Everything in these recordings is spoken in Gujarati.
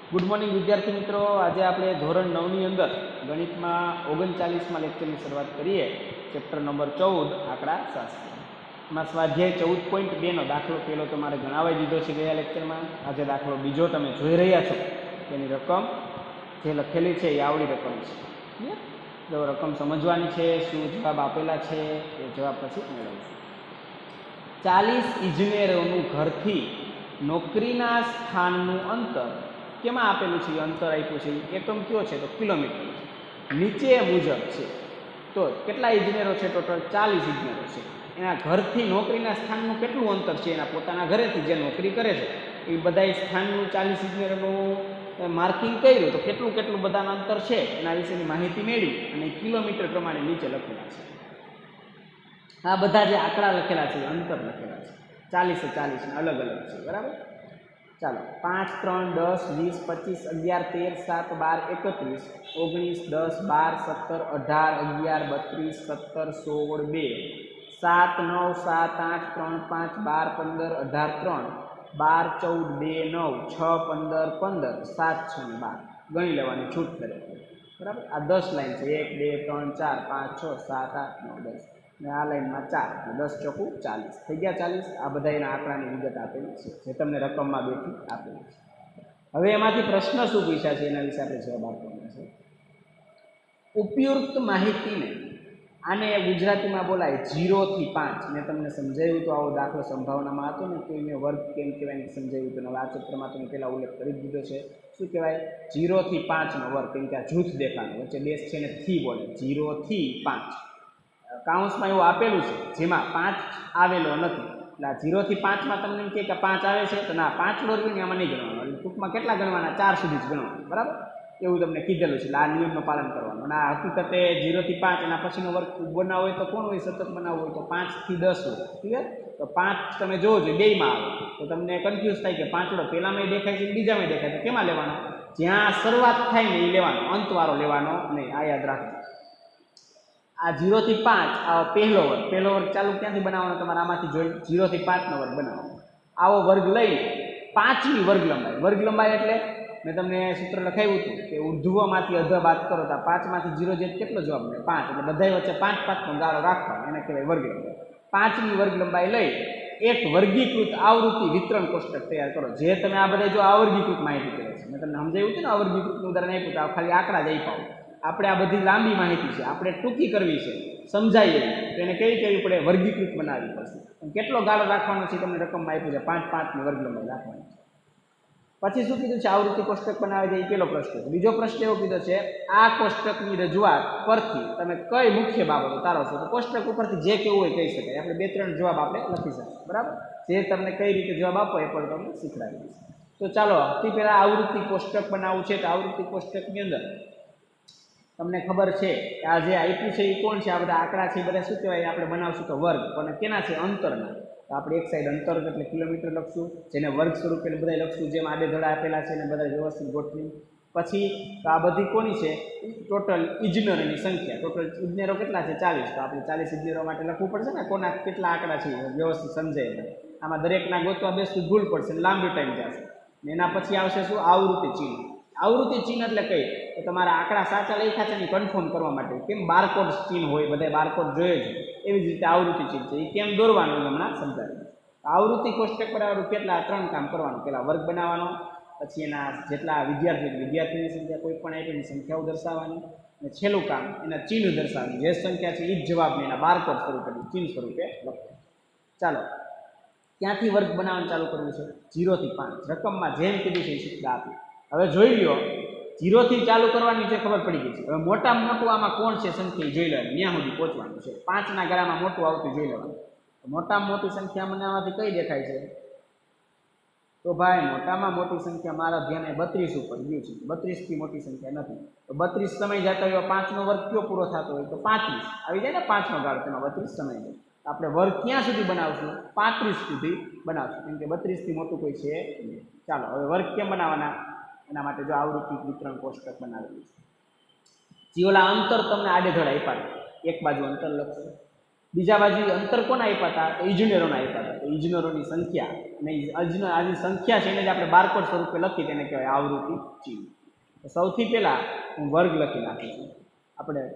गुड मॉर्निंग विद्यार्थी मित्रों। आज आप धोरण 9 ની અંદર ગણિતમાં 39માં લેક્ચરની શરૂઆત કરીએ। ચેપ્ટર નંબર 14 આંકડા શાસ્ત્ર માં સ્વાધ્યાય 14.2 નો દાખલો પહેલો તમારે ગણાવી દીધો છે ગયા લેક્ચરમાં। આજે દાખલો બીજો તમે જોઈ રહ્યા છો, તેની રકમ જે લખેલી છે એ આવડી રકમ છે। જો રકમ સમજવાની છે, શું જવાબ આપેલા છે એ જવાબ પછી મેળવશું। 40 ઇજનેરોનું ઘરથી નોકરીના સ્થાનનું અંતર કેમાં આપેલું છે? અંતર આપ્યું છે, એકમ કયો છે તો કિલોમીટર નીચે મુજબ છે। તો કેટલા ઇજનેરો છે? ટોટલ 40 ઇજનેરો છે। એના ઘરથી નોકરીના સ્થાનનું કેટલું અંતર છે? એના પોતાના ઘરેથી જે નોકરી કરે છે એ બધા સ્થાનનું 40 ઇજનેરોનું માર્કિંગ કર્યું તો કેટલું કેટલું બધાનું અંતર છે એના વિશેની માહિતી મેળવી અને કિલોમીટર પ્રમાણે નીચે લખેલા છે। આ બધા જે આંકડા લખેલા છે અંતર લખેલા છે, 40 એ 40 અલગ અલગ છે, બરાબર। ચાલો 5, 3, 10, 20, 25, 11, 13, 17, 12, 19, 10, 12, 17, 18, 11, 32, 17, 16, 2, 7, 9, 7, 8, 3, 5, 12, 15, 18, 3, 12, 14, 2, 9, 6, 15, 15, 7, 6 ને 12 ગણી લેવાની છૂટ કરે, બરાબર। આ 10 લાઈન છે, 1, 2, 3, 4, 5, 6, 7, 8, 9, 10 ને આ લાઈનમાં 4, 10 ચોકું 40 થઈ ગયા 40। આ બધા એના આંકડાની વિગત આપેલી છે જે તમને રકમમાં બેઠી આપેલી છે। હવે એમાંથી પ્રશ્ન શું પૂછ્યા છે એના વિશે આપણે જવાબ આપવાનો છે। ઉપયુક્ત માહિતીને આને ગુજરાતીમાં બોલાય 0 થી 5। મેં તમને સમજાવ્યું તો આવો દાખલો સંભાવનામાં હતો ને, તો એને વર્ગ કેમ કહેવાય સમજાવ્યું તો આ ચિત્રમાં તમે પહેલાં ઉલ્લેખ કરી દીધો છે। શું કહેવાય? 0 થી 5 નો વર્ગ, કેમ કે આ જૂથ દેખાડો વચ્ચે બેસ છે ને થી બોલે 0 થી 5। કાઉન્સમાં એવું આપેલું છે જેમાં 5 આવેલો નથી, એટલે આ 0 થી 5 માં તમને એમ કહે કે 5 આવે છે તો ના, 5 વર્ગ ને આમાં નહીં ગણવાનો, એટલે ટૂંકમાં કેટલા ગણવાના? 4 સુધી જ ગણવાનું, બરાબર? એવું તમને કીધેલું છે, એટલે આ નિયમનું પાલન કરવાનું। અને આ હકીકતે 0 થી 5 એના પછીનો વર્ગ બનાવવો હોય તો કોણ હોય? સતત બનાવવો હોય તો 5 થી 10 હોય, ક્લિયર? તો 5 તમે જોવો બેયમાં આવે તો તમને કન્ફ્યુઝ થાય કે 5 પહેલામાં દેખાય છે બીજામાં દેખાય, તો કેમાં લેવાનો? જ્યાં શરૂઆત થાય ને એ લેવાનો, અંતવાળો લેવાનો નહીં, આ યાદ રાખજો। આ 0 થી 5 આ પહેલો વર્ગ ચાલુ ક્યાંથી બનાવવાનો? તમારે આમાંથી જોઈ 0 થી 5 નો વર્ગ બનાવવાનો। આવો વર્ગ લઈ 5ની વર્ગ લંબાઈ એટલે મેં તમને સૂત્ર લખાવ્યું હતું કે ઉર્ધ્વમાંથી અધઃ બાદ કરો તો 5 માંથી 0 જે કેટલો જવાબ મળે? 5, એટલે બધા વચ્ચે 5 નો ગાળો રાખવાનો, એને કહેવાય વર્ગ લંબાઈ। 5ની વર્ગ લંબાઈ લઈ એક વર્ગીકૃત આવૃત્તિ વિતરણ કોષ્ટક તૈયાર કરો। જે તમે આ બધા જો આવર્ગીકૃત માહિતી કરે છે, મેં તમને સમજાવ્યું હતું ને આવર્ગીકૃતનું ઉદાહરણ આપ્યું તો ખાલી આંકડા જ આપ્યા। આપણે આ બધી લાંબી માહિતી છે, આપણે ટૂંકી કરવી છે, સમજાય તો એને કેવી કરવી પડે? વર્ગીકૃત બનાવવી પડશે। કેટલો ગાળો રાખવાનો છે તમને રકમમાં આપ્યું છે? 5 ની વર્ગ લંબાઈ રાખવાની છે। પછી શું કીધું છે? આવૃત્તિ કોષ્ટક બનાવી દે, એ પહેલો પ્રશ્ન છે। બીજો પ્રશ્ન એવો કીધો છે આ કોષ્ટકની રજૂઆત પરથી તમે કઈ મુખ્ય બાબતો તારો છો? તો કોષ્ટક ઉપરથી જે કેવું હોય કહી શકાય, આપણે 2-3 જવાબ આપણે લખી શકીએ, બરાબર? જે તમને કઈ રીતે જવાબ આપો એ પણ તમને શીખવાડી દઈશ। તો ચાલો સૌથી પહેલા આવૃત્તિ કોષ્ટક બનાવવું છે તો આવૃત્તિ કોષ્ટકની અંદર તમને ખબર છે કે આ જે આપ્યું છે એ કોણ છે? આ બધા આંકડા છે એ બધા શું કહેવાય? આપણે બનાવશું તો વર્ગ, પણ કેના છે? અંતરના। તો આપણે એક સાઈડ અંતર એટલે કિલોમીટર લખશું, જેને વર્ગ સ્વરૂપે બધા લખશું, જેમ આડેધડા આપેલા છે ને બધા વ્યવસ્થિત ગોઠવી। પછી તો આ બધી કોની છે? ટોટલ ઇજનેરોની સંખ્યા, ટોટલ ઇજનેરો કેટલા છે? 40। તો આપણે 40 ઇજનેરો માટે લખવું પડશે ને કોના કેટલા આંકડા છે વ્યવસ્થિત સમજાય। આમાં દરેકના ગોતવા બેસવું ભૂલ પડશે, લાંબી ટાઈમ જશે। એના પછી આવશે શું? આવૃત્તિ ચિહ્ન। આવૃત્તિ ચિહ્ન એટલે કઈ? તો તમારા આંકડા સાચા લખ્યા છે ને કન્ફર્મ કરવા માટે, કેમ બારકોડ ચિહ્ન હોય, બધા બારકોડ જોઈએ છે, એવી જ રીતે આવૃત્તિ ચિહ્ન છે એ કેમ દોરવાનું હમણાં સમજાવ્યું। આવૃત્તિ કોષ્ટક પર કેટલા 3 કામ કરવાનું, પહેલા વર્ગ બનાવવાનો, પછી એના જેટલા વિદ્યાર્થીની સંખ્યા કોઈ પણ આઈટમની સંખ્યાઓ દર્શાવવાની, અને છેલ્લું કામ એના ચિહ્ન દર્શાવવાનું, જે સંખ્યા છે એ જ જવાબને એના બારકોડ સ્વરૂપે ચિહ્ન સ્વરૂપે લખવાનું। ચાલો ક્યાંથી વર્ગ બનાવવાનું ચાલુ કરવું છે? 0 થી 5 રકમમાં જેમ કીધું છે એ સૂત્ર આપી। હવે જોઈ લો 0 થી ચાલુ કરવાની છે, ખબર પડી ગઈ છે। હવે મોટામાં મોટું આમાં કોણ છે સંખ્યા જોઈ લેવાની, ત્યાં સુધી પહોંચવાનું છે। 5 ના ગાળામાં મોટું આવતું જોઈ લેવાનું। મોટામાં મોટી સંખ્યા મને આમાંથી કઈ દેખાય છે? તો ભાઈ મોટામાં મોટી સંખ્યા મારા ધ્યાને 32 ઉપર ગયું છે, 32 થી મોટી સંખ્યા નથી। તો 32 સમય જતા હોય 5 નો વર્ગ કયો પૂરો થતો હોય? તો 35 આવી જાય ને, 5 નો ગાળો, તેમાં 32 સમય જાય। આપણે વર્ગ ક્યાં સુધી બનાવશું? 35 સુધી બનાવશું, કેમ કે 32 થી મોટું કોઈ છે નહીં। ચાલો હવે વર્ગ કેમ બનાવવાના? એના માટે જો આવૃત્તિ વિતરણ કોષ્ટક બનાવેલું છે, જે ઓલા અંતર તમને આડેધડ આપ્યા, એક બાજુ અંતર લખશો, બીજા બાજુ અંતર કોના આપ્યા હતા? તો ઇજનેરોના આપ્યા હતા. તો ઇજનેરોની સંખ્યા અને આની સંખ્યા છે એને જ આપણે બારકોડ સ્વરૂપે લખી તેને કહેવાય આવૃત્તિ ચિહ્ન. તો સૌથી પહેલાં હું વર્ગ લખી નાખું છું,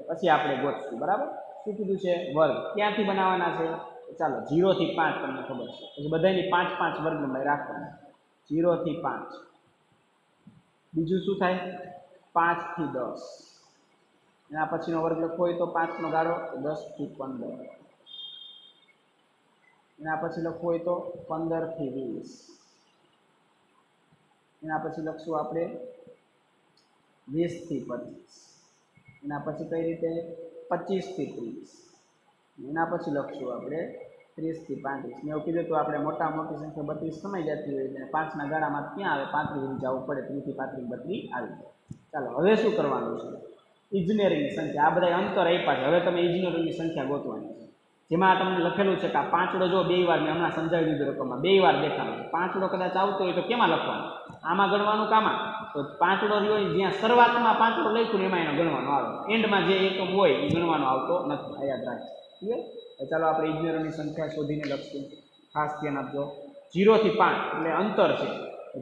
પછી આપણે ગોઠશું. બરાબર? શું કીધું છે? વર્ગ. ક્યાંથી બનાવવાના છે? ચાલો 0 થી 5 તમને ખબર છે, પછી બધાની 5 5 વર્ગ લંબાઈ રાખવાના. 0 થી 5. બીજું શું થાય? 5 થી 10. એના પછીનો વર્ગ લખવો હોય તો 5 નો ગાળો 10 થી 15. એના પછી લખવું હોય તો 15 થી 20. એના પછી લખશું આપણે 20 થી 25. એના પછી કઈ રીતે? 25 થી 30. એના પછી લખશું આપણે 30 થી 35. મેં એવું કીધું તો આપણે મોટા મોટી સંખ્યા 32 સમાઈ જતી હોય એટલે 5 ના ગાળામાં ક્યાં આવે? 35 જવું પડે. 30 થી 35 32 આવી જાય. ચાલો હવે શું કરવાનું છે? ઇજનેરીની સંખ્યા. આ બધા અંતર આપ્યા છે, હવે તમે ઇજનેરોની સંખ્યા ગોતવાની છે. જેમાં તમને લખેલું છે કે આ પાંચડો જો 2 વાર મેં હમણાં સમજાવી દીધું રકમમાં 2 વાર દેખાડો. પાંચડો કદાચ આવતો હોય તો કેમાં લખવાનું? આમાં ગણવાનું કામાં? તો પાંચડો રહ્યો જ્યાં શરૂઆતમાં પાંચડો લખ્યું ને એમાં એનો ગણવાનો આવે. એન્ડમાં જે એકમ હોય એ ગણવાનો આવતો નથી. આ યાદ રાખજો. ક્લિયર? ચાલો આપણે ઇજનેરોની સંખ્યા શોધીને લખશું. ખાસ ધ્યાન આપજો. 0 થી 5 એટલે અંતર છે.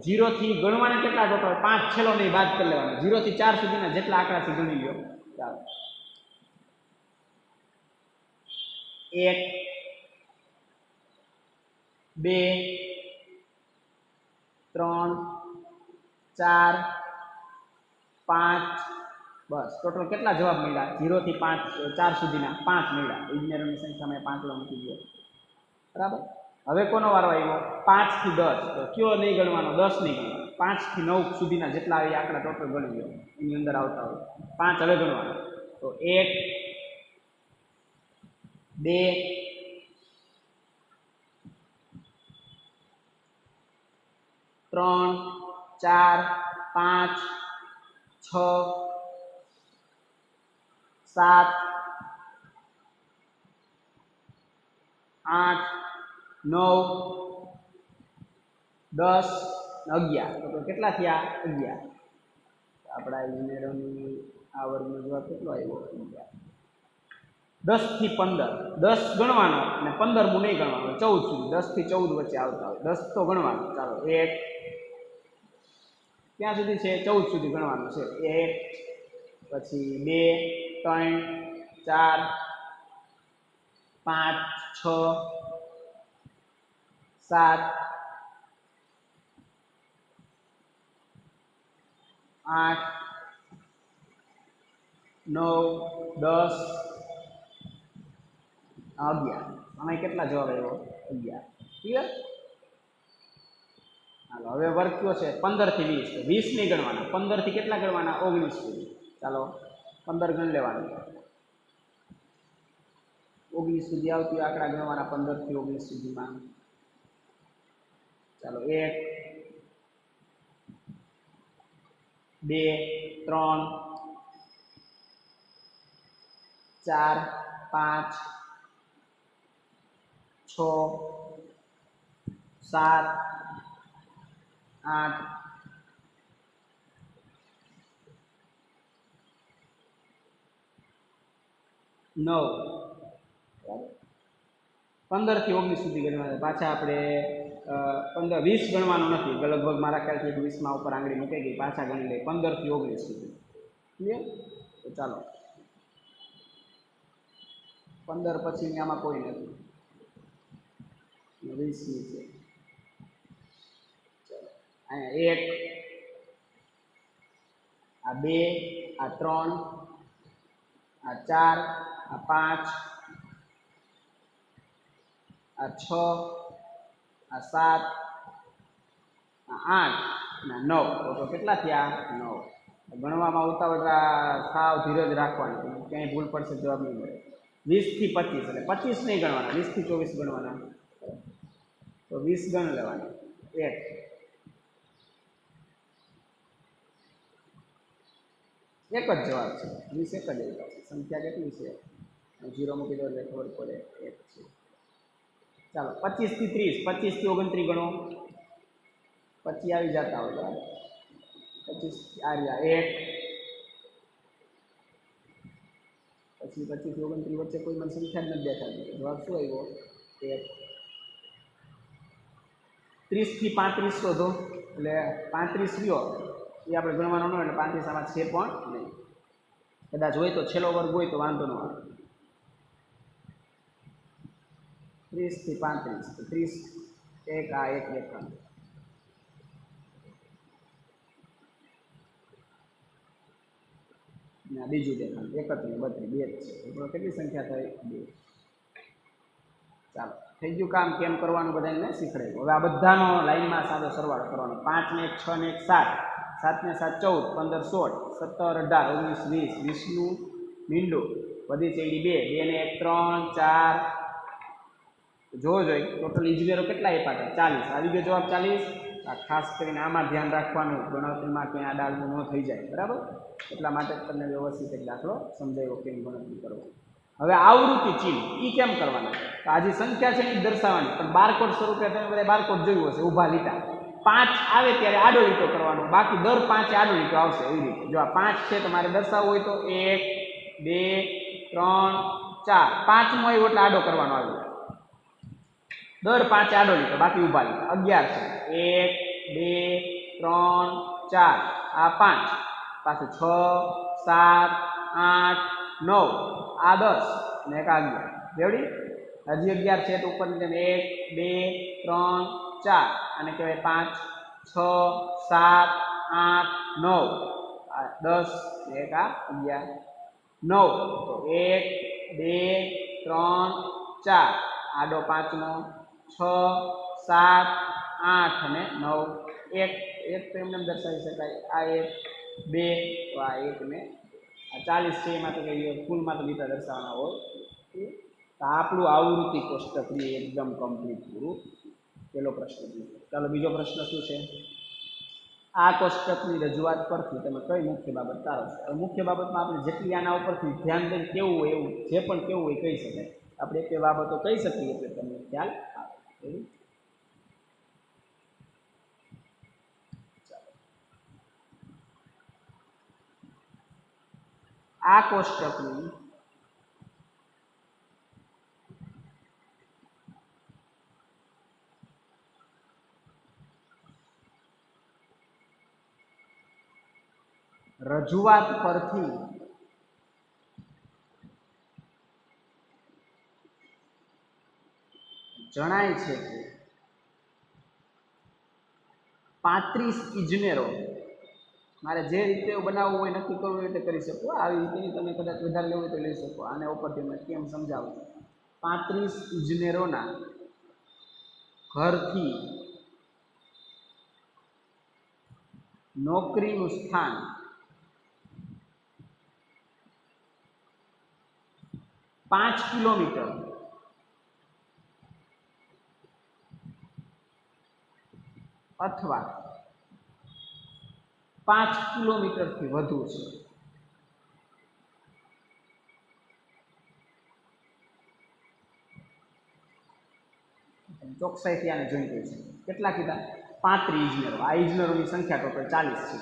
0 થી ગણવાના કેટલા ટોટલ? 5 છેલ્લો નહીં, બાદ કરી લેવાનો. 0 થી 4 સુધીના જેટલા આંકડાથી ગણી લો. ચાલો 1 2 3 4 5. બસ ટોટલ કેટલા જવાબ મળ્યા? 0 થી 5 4 સુધીના 5 મળ્યા. ઇજનેરોની સંખ્યામાં 5 મૂકી દો. બરાબર? હવે કોનો વારો આવ્યો? 5 થી 10. તો કયો નહીં ગણવાનો? 10 નહીં ગણવાનો. 5 થી 9 સુધીના જેટલા આવી આંકડા ટોટલ ગણી લો. એની અંદર આવતા હોય 5 હવે ગણવાનો. તો 1 2 3 4 5 6 7 8 9 10 11. તો કેટલા થયા? 11. આપણા ઇજનેરોની આ વર્ગનો જવાબ કેટલો આવ્યો? 11. 10 થી 15. 10 ગણવાનો અને 15 મુ નહીં ગણવાનો. 14 સુધી. 10 થી 14 વચ્ચે આવતા હોય. 10 તો ગણવાનો. ચાલો 1 ક્યાં સુધી છે? 14 સુધી ગણવાનું છે. 1 પછી 2 3 4 5 6 7 8 9 10 11. આમાં કેટલા જવાબ આવ્યો? 11. ક્લિયર? હાલો હવે વર્ગ કયો છે? 15 થી 20. 20 નહીં ગણવાના. 15 થી કેટલા ગણવાના? 19 સુધી. ચાલો 15 ગણ લેવાનું. 19 સુધી આવતી આંકડા ગણવાના. 15 થી 19 સુધીમાં. ચાલો 1 2 3 4 5 6 7 8 9. 15 થી 19 સુધી ગણવાના. પાછા આપણે 15 20 ગણવાનું નથી. લગભગ મારા ખ્યાલથી 20માં ઉપર આંગળી મૂકી ગઈ. પાછા ગણી લઈએ 15 થી 19 સુધી. ક્લિયર? તો ચાલો 15 પછી આમાં કોઈ નથી. 20 ની છે. ચાલો અહીંયા 1 આ 2 આ 3 આ 4 આ 5 આ 6 આ 7 આ 8 અને 9. તો કેટલા થયા? 9. ગણવામાં ઉતાવળ સાવ ધીરજ રાખવાની. ક્યાંય ભૂલ પડશે જવાબ નહીં મળે. 20 થી 25 એટલે 25 નહીં ગણવાના. 20 થી 24 ગણવાના. તો 20 ગણ લેવાના. 1 એક જ જવાબ છે. 20 એક જ આવ્યા છે. સંખ્યા કેટલી છે? 0 મૂકી દો એટલે ખબર પડે 1 છે. ચાલો 25 થી 30. 25 થી 29 ગણો. 25 આવી જતા હોય. બરાબર? 25 આ રહ્યા 1 પછી 25 થી 29 વચ્ચે કોઈ મને સંખ્યા જ નથી દેખાતી. જવાબ શું આવ્યો? કે 30 થી 35 શોધો. એટલે 35 રહ્યો એ આપણે ગણવાનો ન હોય, એટલે 35 આમાં છે પણ નહીં. કદાચ હોય તો છેલ્લો વર્ગ હોય તો વાંધો ન આવે. 30 થી 35 તો 30 એક આ એક દેખાણ. બીજું દેખાણ 31 32 બે જ છે. તો કેટલી સંખ્યા થઈ? 2. ચાલો થઈ ગયું કામ. કેમ કરવાનું બધાને શીખડાયું. હવે આ બધાનો લાઈનમાં સાદો સરવાળો કરવાનો. 5 ને 1 6 ને 1 7 7 ને 7 14 15 16 17 18 19 20 20 નું મીંડું વધી ચડી 2 2 ને 1 3 4. જોવો જોઈએ ટોટલ ઇજનેરો કેટલા આપ્યા હતા? 40. આવી ગયો જવાબ 40. આ ખાસ કરીને આમાં ધ્યાન રાખવાનું, ગણતરીમાં ક્યાં આડાલવું ન થઈ જાય. બરાબર? એટલા માટે તમને વ્યવસ્થિત એક દાખલો સમજાવ્યો કેમ ગણતરી કરવો. હવે આવૃત્તિ ચિહ્ન એ કેમ કરવાના? તો આ જે સંખ્યા છે એ દર્શાવવાની, પણ બારકોડ સ્વરૂપે તમે બધા બારકોડ જોયું હશે, ઊભા લીટા. 5 આવે ત્યારે આડો લીટો કરવાનો, બાકી દર 5 આડો લીટો આવશે. એવી રીતે જો આ 5 છે તમારે દર્શાવવું હોય તો 1 2 3 4 પાંચમો આવ્યો એટલે આડો કરવાનો આવ્યો. દર 5 આડો લીટો, બાકી ઊભા લીટા. 11 છે 1 2 3 4 આ 5, પાછું 6 7 8 9 આ 10 ને એક 11. રેડી? હજી 11 છે તો ઉપર 1 2 3 4 અને કહેવાય 5 6 7 8 9 10 ને એક 11 9. તો 1 2 3 4 આડો 5 નો 6 7 8 અને 9 એક એક તો એમને દર્શાવી શકાય. આ 1 2 તો આ 1 ને આ 40 છે એમાં તો કઈ ફૂલમાં તો લીટા દર્શાવવાના હોય. તો આપણું આવૃત્તિ કોષ્ટક એકદમ કમ્પ્લીટ પૂરું. પેલો પ્રશ્ન. ચાલો બીજો પ્રશ્ન શું છે? આ કોષ્ટકની રજૂઆત પરથી તમે કઈ મુખ્ય બાબત તારો છો? મુખ્ય બાબતમાં આપણે જેટલી આના ઉપરથી ધ્યાન દઈને કેવું હોય એવું જે પણ કેવું હોય કહી શકાય. આપણે તે બાબતો કહી શકીએ એટલે તમને ખ્યાલ આવે. આ કોષ્ટકની રજૂઆત પરથી જણાય છે કે 35 ઇજનેરો, મારે જે રીતે બનાવવું હોય નક્કી કરવું હોય તે કરી શકો. આવી રીતે તમે કદાચ વધારે લેવું હોય તો લઈ શકો. આને ઉપરથી મેં કેમ સમજાવું. 35 ઇજનેરોના ઘરથી નોકરીનું સ્થાન 5 કિલોમીટર અથવા 5 કિલોમીટરથી વધુ છે. ચોકસાઈથી આને જોઈ ગઈ છે. કેટલા કીધા? 35 ઇજનેરો. આ ઇજનેરોની સંખ્યા ટોટલ 40 છે.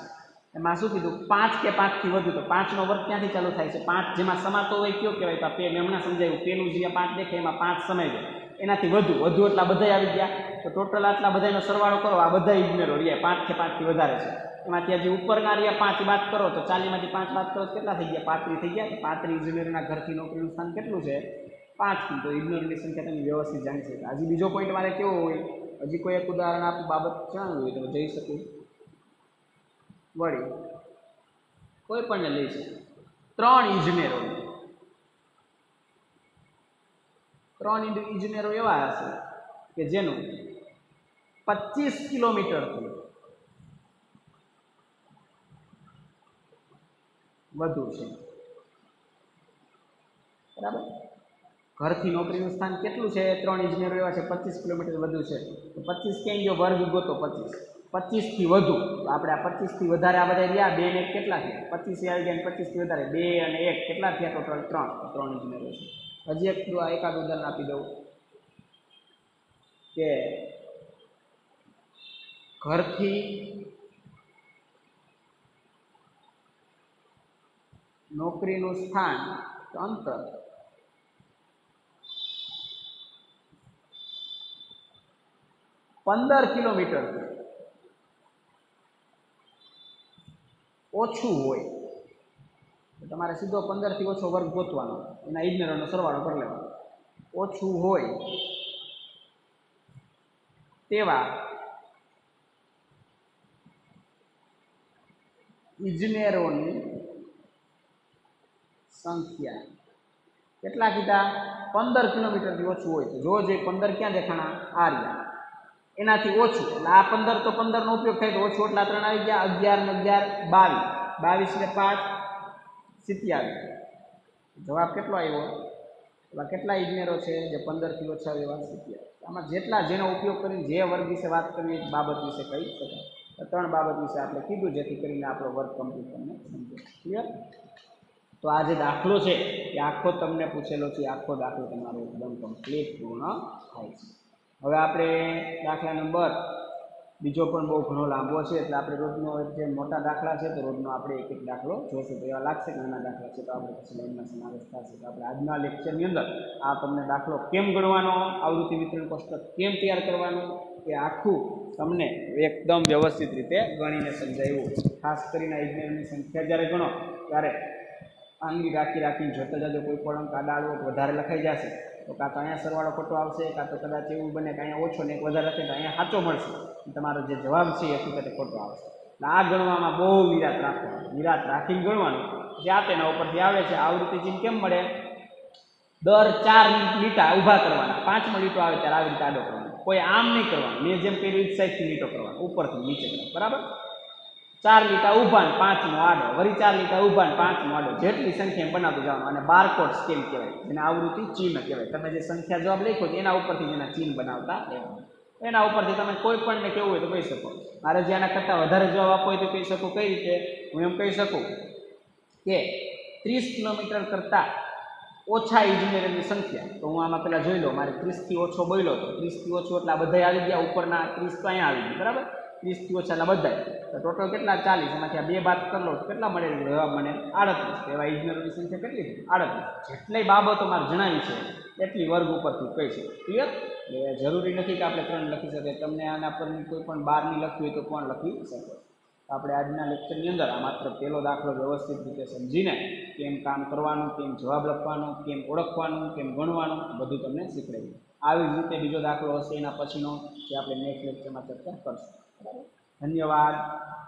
એમાં શું કીધું? 5 કે 5 થી વધુ. તો 5 નો વર્ગ ક્યાંથી ચાલુ થાય છે? 5 જેમાં સમાતો હોય કયો કહેવાય? તો મેં હમણાં સમજાવ્યું. પેલું જે 5 દેખાય એમાં 5 સમાય જાય. એનાથી વધુ એટલા બધા આવી ગયા. તો ટોટલ આટલા બધાનો સરવાળો કરો. આ બધા ઇજનેરો રહ્યા 5 કે 5 થી વધારે છે. એમાંથી હજી ઉપરના રહ્યા 5 બાદ કરો તો 40 માંથી 5 બાદ કરો તો કેટલા થઈ ગયા? 35 થઈ ગયા. 35 ઇજનેરોના ઘરથી નોકરીનું સ્થાન કેટલું છે? 5. તો ઇજનેરોની સંખ્યા તમે વ્યવસ્થિત જાણી શકો. હજી બીજો પોઈન્ટ મારે કેવો હોય? હજી કોઈ એક ઉદાહરણ આપું બાબત જણાવવું હોય તો જઈ શકું. વળી કોઈ પણ લઈ શકે. 3 ઇજનેરો, 3 ઇજનેરો એવા હશે કે જેનું 25 કિલોમીટરથી વધુ છે. બરાબર? ઘરથી નોકરીનું સ્થાન કેટલું છે? 3 ઇજનેરો એવા છે 25 કિલોમીટર વધુ છે. તો 25 ક્યાં ગયો? વર્ગ ગોતો. 25 થી વધુ. તો આપણે આ 25 થી વધારે આ બધા રહ્યા 2 ને 1 કેટલા થયા? 25 આવી ગયા. 25 થી વધારે 2 અને 1 કેટલા થયા? ટોટલ 3 ઇજનેરો છે. હજી એકાદ ઉદાહરણ આપી દઉં કે ઘરથી નોકરીનું સ્થાન અંતર પંદર કિલોમીટર ઓછું હોય તો તમારે સીધો 15 થી ઓછો વર્ગ ગોતવાનો, એના ઇજનેરોનો સરવાળો કરી લેવાનો. ઓછું હોય તેવા ઇજનેરોની સંખ્યા કેટલા કીધા? 15 કિલોમીટરથી ઓછું હોય તો જો જે 15 ક્યાં દેખાણા? આ રહ્યા, એનાથી ઓછું એટલે આ 15 તો 15 નો ઉપયોગ થાય તો ઓછું એટલે 3 આવી ગયા. 11 ને 11 22, 22 ને 5 27. જવાબ કેટલો આવ્યો? એવા કેટલા ઇજનેરો છે જે 15 થી ઓછા એવા 27? આમાં જેટલા જેનો ઉપયોગ કરીને જે વર્ગ વિશે વાત કરવી બાબત વિશે કહી શકાય. 3 બાબત વિશે આપણે કીધું જેથી કરીને આપણો વર્ગ કમ્પ્લીટ તમને સમજે. ક્લિયર? તો આ જે દાખલો છે એ આખો તમને પૂછેલો છે, આખો દાખલો તમારો એકદમ કમ્પ્લીટ પૂર્ણ થાય છે. હવે આપણે દાખલા નંબર બીજો પણ બહુ ઘણો લાંબો છે એટલે આપણે રોજનો જે મોટા દાખલા છે તો રોજનો આપણે એક એક દાખલો જોશું. તો એવા લાગશે કે નાના દાખલા છે તો આપણે પછી લાઈનમાં સમાવેશ થશે. તો આપણે આજના લેક્ચરની અંદર આ તમને દાખલો કેમ ગણવાનો, આવૃત્તિ વિતરણ કોષ્ટક કેમ તૈયાર કરવાનું એ આખું તમને એકદમ વ્યવસ્થિત રીતે ગણીને સમજાવ્યું. ખાસ કરીને ઇજનેરની સંખ્યા જ્યારે ગણો ત્યારે આંગળી રાખીને જોતા જજો. કોઈ પણ અંક આડા વધારે લખાઈ જશે તો કાં તો અહીંયા સરવાળો ખોટો આવશે, કાં તો કદાચ એવું બને કે અહીંયા ઓછો ને એક વધારે હશે તો અહીંયા સાચો મળશે. તમારો જે જવાબ છે એ હકીકતે ખોટો આવશે. એટલે આ ગણવામાં બહુ નિરાત રાખવાનું, નિરાત રાખીને ગણવાનું. જે આ તેના ઉપરથી આવે છે આવૃત્તિ ચિહ્ન કેમ મળે? દર 4 લીટા ઊભા કરવાના, 5મો લીટો આવે ત્યારે આવી રીતે આડો કરવાનો. કોઈ આમ નહીં કરવાનું, મેં જેમ કર્યું એક સાઈડથી લીટો કરવાનો, ઉપરથી નીચે કરવાનો. બરાબર? 4 લીટા ઊભા ને 5મો આડો, વળી 4 લીટા ઊભા ને 5મો આડો, જેટલી સંખ્યા બનાવતું જવાનું. અને બારકોડ સ્કેલ કહેવાય, જેને આવૃત્તિ ચિહ્ન કહેવાય. તમે જે સંખ્યા જવાબ લખ્યો એના ઉપરથી જેના ચિહ્ન બનાવતા રહેવાનું. એના ઉપરથી તમે કોઈ પણને કેવું હોય તો કહી શકો. મારે જે આના કરતાં વધારે જવાબ આપવો હોય તો કહી શકું. કઈ રીતે? હું એમ કહી શકું કે 30 કિલોમીટર કરતાં ઓછા ઇજનેરોની સંખ્યા. તો હું આમાં પહેલાં જોઈ લો, મારે 30 થી ઓછો બોલ્યો તો 30 થી ઓછો એટલે આ બધા આવી ગયા. ઉપરના 30 તો અહીંયા આવી ગયા. બરાબર? 30 થી ઓછા એટલે બધા તો ટોટલ કેટલા? 40. એમાંથી આ 2 બાદ કરી લો કેટલા મળે? જવાબ મને 38. એવા ઇજનેરોની સંખ્યા કેટલી? 38. જેટલી બાબતો મારે જણાવી છે એટલી વર્ગ ઉપરથી કહી છે. ક્લિયર? એટલે જરૂરી નથી કે આપણે 3 લખી શકીએ. તમને આના પર કોઈ પણ 12ની લખવી હોય તો પણ લખી શકો. આપણે આજના લેક્ચરની અંદર આ માત્ર પહેલો દાખલો વ્યવસ્થિત રીતે સમજીને કેમ કામ કરવાનું, કેમ જવાબ લખવાનો, કેમ ઓળખવાનું, કેમ ગણવાનું બધું તમને શીખવાડ્યું. આવી જ રીતે બીજો દાખલો હશે એના પછીનો જે આપણે નેક્સ્ટ લેક્ચરમાં ચર્ચા કરશું. ધન્યવાદ,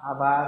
આભાર.